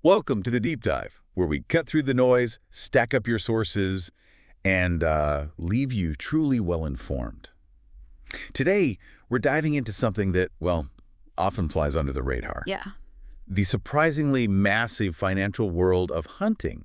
Welcome to the Deep Dive, where we cut through the noise, stack up your sources, and leave you truly well-informed. Today, we're diving into something that, well, often flies under the radar. Yeah. The surprisingly massive financial world of hunting.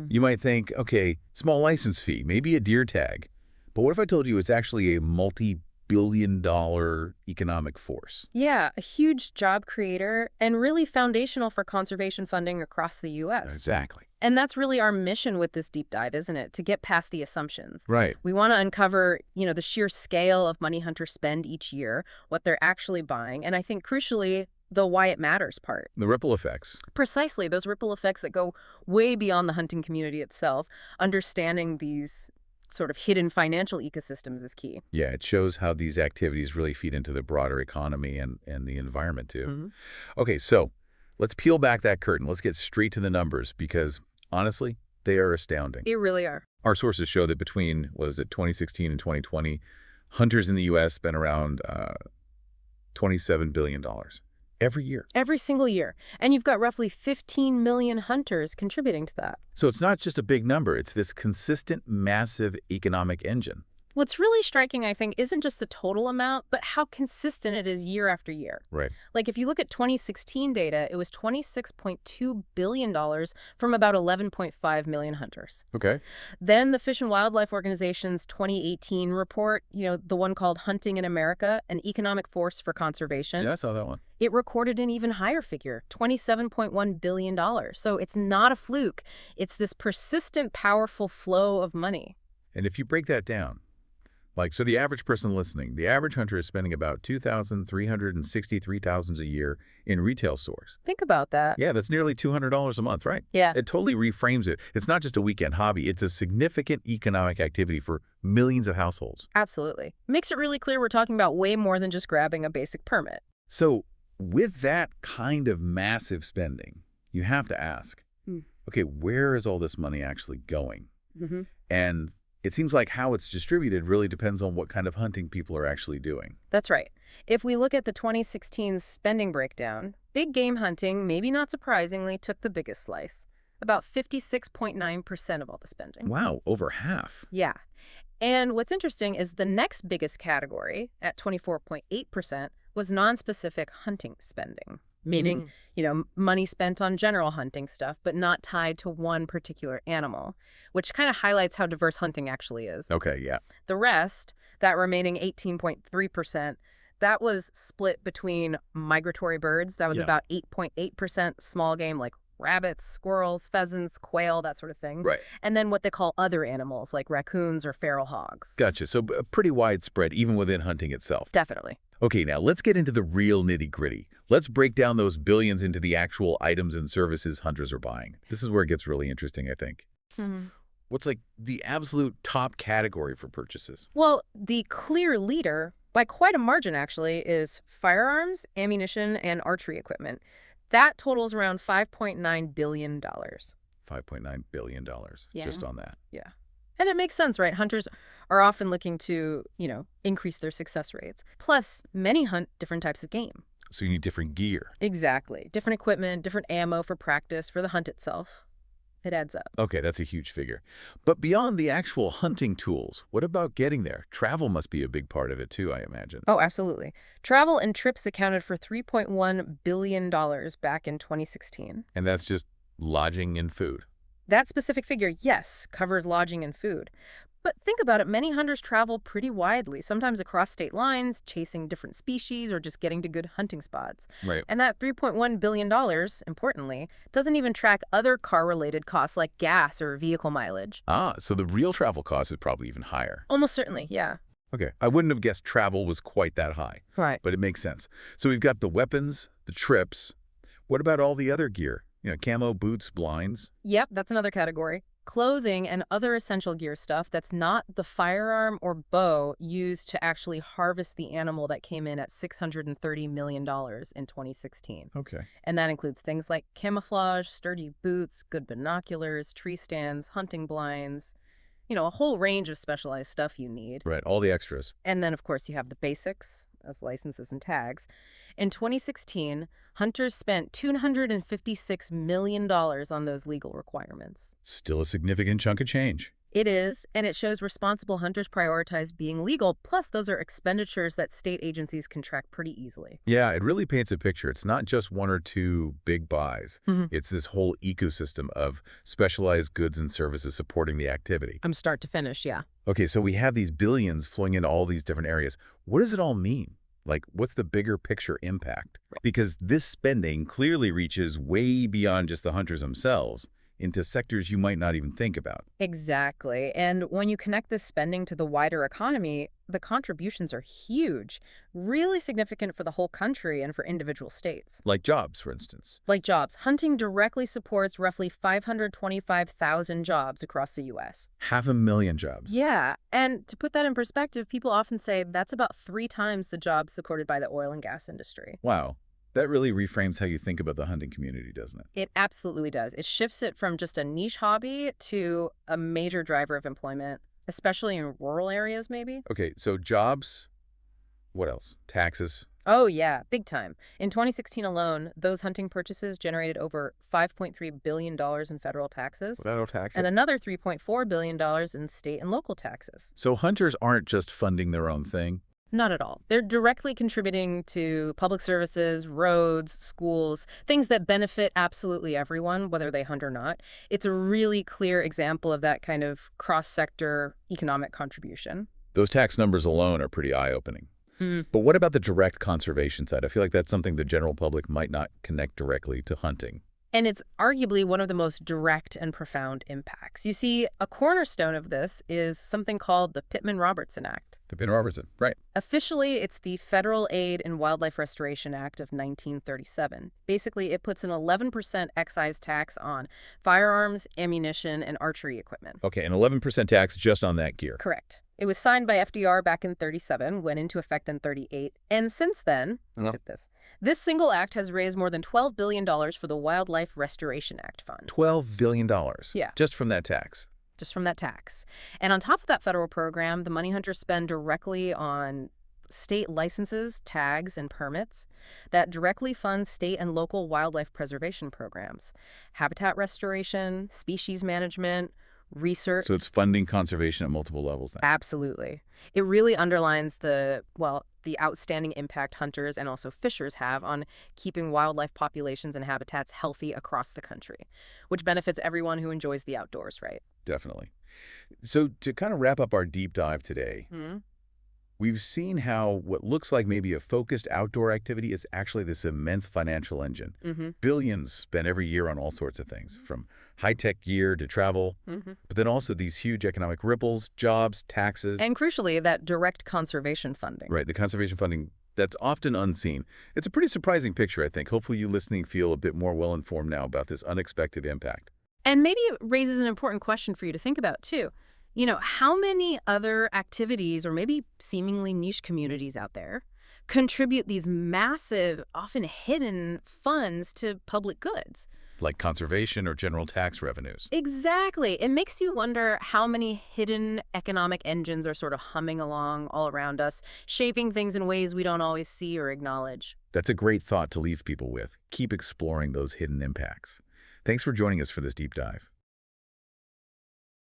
You might think, okay, small license fee, maybe a deer tag. But what if I told you it's actually a multi-billion-dollar economic force? Yeah, a huge job creator and really foundational for conservation funding across the U.S. Exactly. And that's really our mission with this deep dive, isn't it? To get past the assumptions. Right. We want to uncover, the sheer scale of money hunters spend each year, what they're actually buying, and I think crucially, the why it matters part. The ripple effects. Precisely, those ripple effects that go way beyond the hunting community itself. Understanding these sort of hidden financial ecosystems is key. Yeah, it shows how these activities really feed into the broader economy and the environment, too. Okay, so let's peel back that curtain. Let's get straight to the numbers because, honestly, they are astounding. They really are. Our sources show that between, 2016 and 2020, hunters in the U.S. spent around $27 billion every year. Every single year. And you've got roughly 15 million hunters contributing to that. So it's not just a big number. It's this consistent, massive economic engine. What's really striking, I think, isn't just the total amount, but how consistent it is year after year. Right. Like if you look at 2016 data, it was $26.2 billion from about 11.5 million hunters. Okay. Then the Fish and Wildlife Organization's 2018 report, the one called Hunting in America, an Economic Force for Conservation. Yeah, I saw that one. It recorded an even higher figure, $27.1 billion. So it's not a fluke. It's this persistent, powerful flow of money. And if you break that down, so the average person listening, the average hunter is spending about $2,363 a year in retail stores. Think about that. Yeah, that's nearly $200 a month, right? Yeah. It totally reframes it. It's not just a weekend hobby. It's a significant economic activity for millions of households. Absolutely. Makes it really clear we're talking about way more than just grabbing a basic permit. So with that kind of massive spending, you have to ask, okay, where is all this money actually going? And it seems like how it's distributed really depends on what kind of hunting people are actually doing. That's right. If we look at the 2016 spending breakdown, big game hunting, maybe not surprisingly, took the biggest slice. About 56.9% of all the spending. Wow, over half. Yeah. And what's interesting is the next biggest category, at 24.8%, was non-specific hunting spending. Meaning, money spent on general hunting stuff, but not tied to one particular animal, which kind of highlights how diverse hunting actually is. Okay, yeah. The rest, that remaining 18.3%, that was split between migratory birds. That was about 8.8% small game like rabbits, squirrels, pheasants, quail, that sort of thing. Right. And then what they call other animals like raccoons or feral hogs. Gotcha. So pretty widespread even within hunting itself. Definitely. Okay, now let's get into the real nitty-gritty. Let's break down those billions into the actual items and services hunters are buying. This is where it gets really interesting, I think. What's the absolute top category for purchases? Well, the clear leader, by quite a margin actually, is firearms, ammunition, and archery equipment. That totals around $5.9 billion. $5.9 billion just on that. Yeah. And it makes sense, right? Hunters are often looking to, increase their success rates. Plus, many hunt different types of game. So you need different gear. Exactly. Different equipment, different ammo for practice, for the hunt itself. It adds up. Okay, that's a huge figure. But beyond the actual hunting tools, what about getting there? Travel must be a big part of it too, I imagine. Oh, absolutely. Travel and trips accounted for $3.1 billion back in 2016. And that's just lodging and food. That specific figure, yes, covers lodging and food. But think about it, many hunters travel pretty widely, sometimes across state lines, chasing different species or just getting to good hunting spots. Right. And that $3.1 billion, importantly, doesn't even track other car-related costs like gas or vehicle mileage. Ah, so the real travel cost is probably even higher. Almost certainly, yeah. Okay, I wouldn't have guessed travel was quite that high. Right. But it makes sense. So we've got the weapons, the trips. What about all the other gear? Camo, boots, blinds. Yep, that's another category. Clothing and other essential gear stuff that's not the firearm or bow used to actually harvest the animal that came in at $630 million in 2016. Okay. And that includes things like camouflage, sturdy boots, good binoculars, tree stands, hunting blinds, a whole range of specialized stuff you need. Right, all the extras. And then, of course, you have the basics, as licenses and tags. In 2016, hunters spent $256 million on those legal requirements. Still a significant chunk of change. It is, and it shows responsible hunters prioritize being legal, plus those are expenditures that state agencies can track pretty easily. Yeah, it really paints a picture. It's not just one or two big buys. It's this whole ecosystem of specialized goods and services supporting the activity. From start to finish, yeah. Okay, so we have these billions flowing into all these different areas. What does it all mean? Like, what's the bigger picture impact? Because this spending clearly reaches way beyond just the hunters themselves into sectors you might not even think about. Exactly. And when you connect this spending to the wider economy, the contributions are huge, really significant for the whole country and for individual states. Like jobs, for instance. Like jobs, hunting directly supports roughly 525,000 jobs across the U.S. 500,000 jobs. Yeah, and to put that in perspective, people often say that's about 3 times the jobs supported by the oil and gas industry. Wow. That really reframes how you think about the hunting community, doesn't it? It absolutely does. It shifts it from just a niche hobby to a major driver of employment, especially in rural areas, maybe. Okay, so jobs, what else? Taxes? Oh, yeah, big time. In 2016 alone, those hunting purchases generated over $5.3 billion in federal taxes. Federal taxes. And another $3.4 billion in state and local taxes. So hunters aren't just funding their own thing? Not at all. They're directly contributing to public services, roads, schools, things that benefit absolutely everyone, whether they hunt or not. It's a really clear example of that kind of cross-sector economic contribution. Those tax numbers alone are pretty eye-opening. But what about the direct conservation side? I feel like that's something the general public might not connect directly to hunting. And it's arguably one of the most direct and profound impacts. You see, a cornerstone of this is something called the Pittman-Robertson Act. Pittman-Robertson, right. Officially, it's the Federal Aid and Wildlife Restoration Act of 1937. Basically, it puts an 11% excise tax on firearms, ammunition, and archery equipment. Okay, an 11% tax just on that gear. Correct. It was signed by FDR back in 37, went into effect in 38, and since then, look at this single act has raised more than $12 billion for the Wildlife Restoration Act Fund. $12 billion? Yeah. Just from that tax? Just from that tax. And on top of that federal program, the money hunters spend directly on state licenses, tags, and permits that directly fund state and local wildlife preservation programs, habitat restoration, species management, research. So it's funding conservation at multiple levels then? Absolutely. It really underlines the outstanding impact hunters and also fishers have on keeping wildlife populations and habitats healthy across the country, which benefits everyone who enjoys the outdoors, right? Definitely. So to kind of wrap up our deep dive today, we've seen how what looks like maybe a focused outdoor activity is actually this immense financial engine. Billions spent every year on all sorts of things, from high-tech gear to travel, but then also these huge economic ripples, jobs, taxes. And crucially, that direct conservation funding. Right, the conservation funding that's often unseen. It's a pretty surprising picture, I think. Hopefully you listening feel a bit more well-informed now about this unexpected impact. And maybe it raises an important question for you to think about, too. You know, how many other activities or maybe seemingly niche communities out there contribute these massive, often hidden funds to public goods? Like conservation or general tax revenues. Exactly. It makes you wonder how many hidden economic engines are sort of humming along all around us, shaping things in ways we don't always see or acknowledge. That's a great thought to leave people with. Keep exploring those hidden impacts. Thanks for joining us for this deep dive.